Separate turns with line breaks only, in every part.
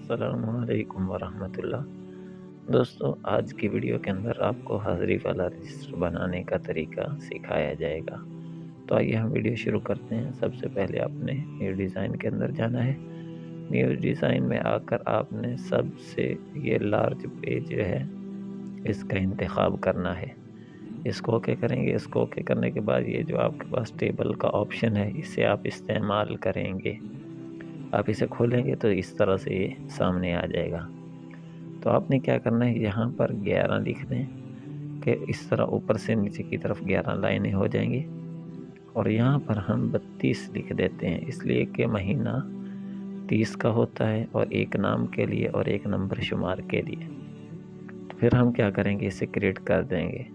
अस्सलाम वालेकुम वरहमतुल्लाह। दोस्तों, आज की वीडियो के अंदर आपको हाज़िरी वाला रजिस्टर बनाने का तरीका सिखाया जाएगा। तो आइए हम वीडियो शुरू करते हैं। सबसे पहले आपने न्यू डिज़ाइन के अंदर जाना है। न्यू डिज़ाइन में आकर आपने सबसे ये लार्ज पेज जो है इसका इंतखाब करना है। इसको ओके करेंगे। इसको ओके करने के बाद ये जो आपके पास टेबल का ऑप्शन है इसे आप इस्तेमाल करेंगे। आप इसे खोलेंगे तो इस तरह से ये सामने आ जाएगा। तो आपने क्या करना है, यहाँ पर 11 लिख दें कि इस तरह ऊपर से नीचे की तरफ 11 लाइनें हो जाएंगी। और यहाँ पर हम 32 लिख देते हैं, इसलिए कि महीना 30 का होता है और एक नाम के लिए और एक नंबर शुमार के लिए। तो फिर हम क्या करेंगे, इसे क्रिएट कर देंगे।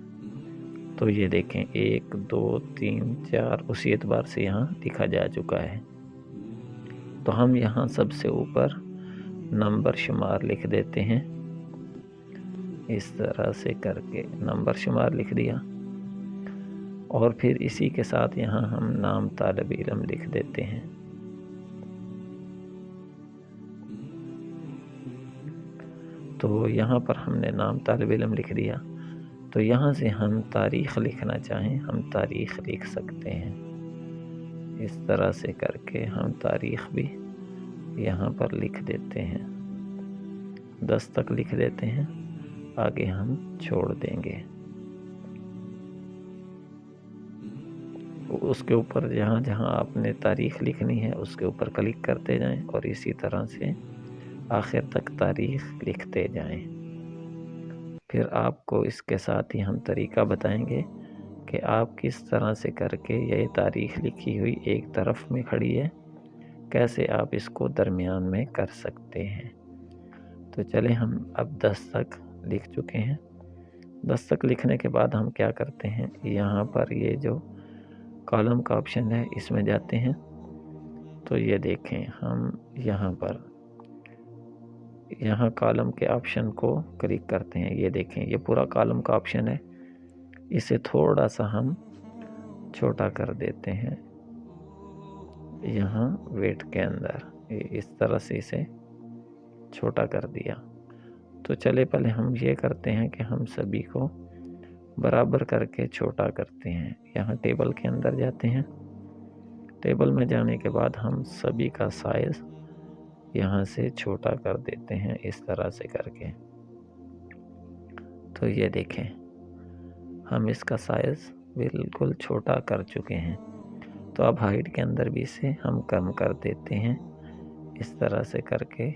तो ये देखें 1 2 3 4 उसी एतबार से यहाँ लिखा जा चुका है। तो हम यहाँ सबसे ऊपर नंबर शुमार लिख देते हैं, इस तरह से करके नंबर शुमार लिख दिया। और फिर इसी के साथ यहाँ हम नाम तालिब इल्म लिख देते हैं। तो यहाँ पर हमने नाम तालिब इल्म लिख दिया। तो यहाँ से हम तारीख़ लिखना चाहें, हम तारीख़ लिख सकते हैं। इस तरह से करके हम तारीख़ भी यहाँ पर लिख देते हैं, 10 तक लिख देते हैं, आगे हम छोड़ देंगे। उसके ऊपर जहाँ जहाँ आपने तारीख़ लिखनी है उसके ऊपर क्लिक करते जाएं और इसी तरह से आखिर तक तारीख़ लिखते जाएं। फिर आपको इसके साथ ही हम तरीका बताएंगे कि आप किस तरह से करके ये तारीख़ लिखी हुई एक तरफ में खड़ी है, कैसे आप इसको दरमियान में कर सकते हैं। तो चलें, हम अब 10 तक लिख चुके हैं। 10 तक लिखने के बाद हम क्या करते हैं, यहाँ पर ये जो कॉलम का ऑप्शन है इसमें जाते हैं। तो ये देखें, हम यहाँ कॉलम के ऑप्शन को क्लिक करते हैं। ये देखें, ये पूरा कॉलम का ऑप्शन है, इसे थोड़ा सा हम छोटा कर देते हैं। यहाँ वेट के अंदर इस तरह से इसे छोटा कर दिया। तो चले पहले हम ये करते हैं कि हम सभी को बराबर करके छोटा करते हैं। यहाँ टेबल के अंदर जाते हैं। टेबल में जाने के बाद हम सभी का साइज़ यहाँ से छोटा कर देते हैं, इस तरह से करके। तो ये देखें, हम इसका साइज़ बिल्कुल छोटा कर चुके हैं। तो अब हाइट के अंदर भी इसे हम कम कर देते हैं, इस तरह से करके।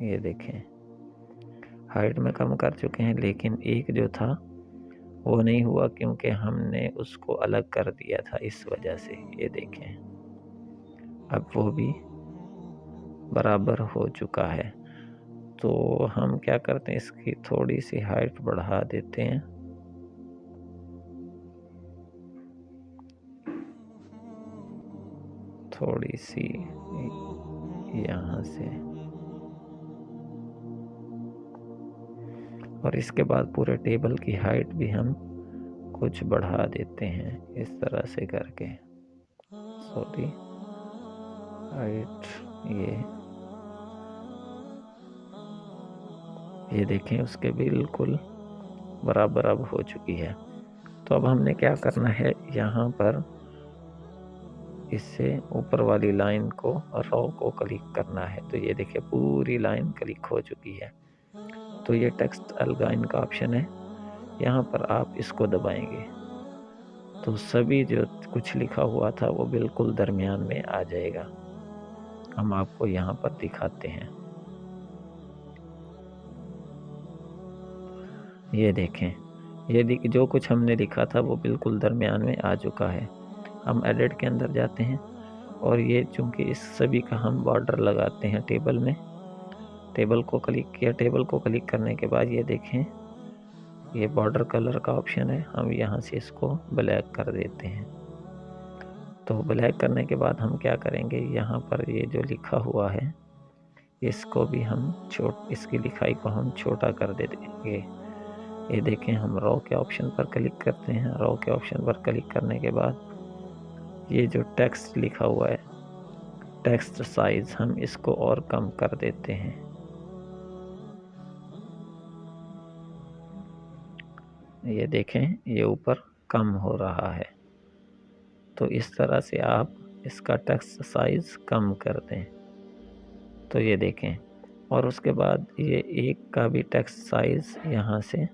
ये देखें, हाइट में कम कर चुके हैं, लेकिन एक जो था वो नहीं हुआ क्योंकि हमने उसको अलग कर दिया था, इस वजह से। ये देखें, अब वो भी बराबर हो चुका है। तो हम क्या करते हैं, इसकी थोड़ी सी हाइट बढ़ा देते हैं। थोड़ी सी यहाँ से, और इसके बाद पूरे टेबल की हाइट भी हम कुछ बढ़ा देते हैं, इस तरह से करके। सॉरी, हाइट ये देखें, उसके बिल्कुल बराबर अब हो चुकी है। तो अब हमने क्या करना है, यहाँ पर इससे ऊपर वाली लाइन को, रो को क्लिक करना है। तो ये देखिए, पूरी लाइन क्लिक हो चुकी है। तो ये टेक्स्ट अलाइन का ऑप्शन है, यहाँ पर आप इसको दबाएंगे तो सभी जो कुछ लिखा हुआ था वो बिल्कुल दरमियान में आ जाएगा। हम आपको यहाँ पर दिखाते हैं। ये देखें, ये जो कुछ हमने लिखा था वो बिल्कुल दरमियान में आ चुका है। हम एडिट के अंदर जाते हैं और ये चूँकि इस सभी का हम बॉर्डर लगाते हैं टेबल में। टेबल को क्लिक किया, टेबल को क्लिक करने के बाद ये देखें, ये बॉर्डर कलर का ऑप्शन है, हम यहाँ से इसको ब्लैक कर देते हैं। तो ब्लैक करने के बाद हम क्या करेंगे, यहाँ पर ये जो लिखा हुआ है इसको भी हम इसकी लिखाई को हम छोटा कर देंगे। ये देखें, हम रो के ऑप्शन पर क्लिक करते हैं। रो के ऑप्शन पर क्लिक करने के बाद ये जो टेक्स्ट लिखा हुआ है, टेक्स्ट साइज़, हम इसको और कम कर देते हैं। ये देखें ये ऊपर कम हो रहा है। तो इस तरह से आप इसका टेक्स्ट साइज़ कम कर दें। तो ये देखें, और उसके बाद ये एक का भी टेक्स्ट साइज़ यहाँ से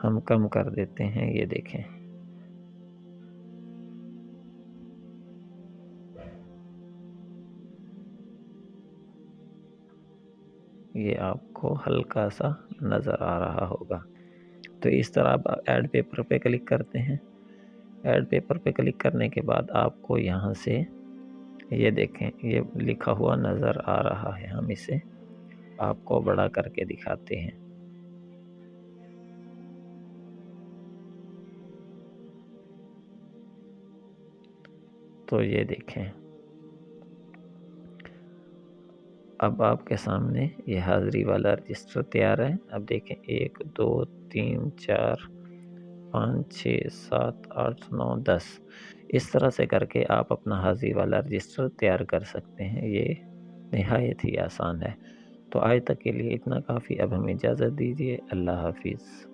हम कम कर देते हैं। ये देखें, ये आपको हल्का सा नज़र आ रहा होगा। तो इस तरह आप ऐड पेपर पे क्लिक करते हैं। ऐड पेपर पे क्लिक करने के बाद आपको यहाँ से ये देखें ये लिखा हुआ नज़र आ रहा है। हम इसे आपको बड़ा करके दिखाते हैं। तो ये देखें, अब आपके सामने ये हाज़िरी वाला रजिस्टर तैयार है। अब देखें 1 2 3 4 5 6 7 8 9 10 इस तरह से करके आप अपना हाज़िरी वाला रजिस्टर तैयार कर सकते हैं। ये निहायत ही आसान है। तो आज तक के लिए इतना काफ़ी। अब हमें इजाज़त दीजिए। अल्लाह हाफ़िज़।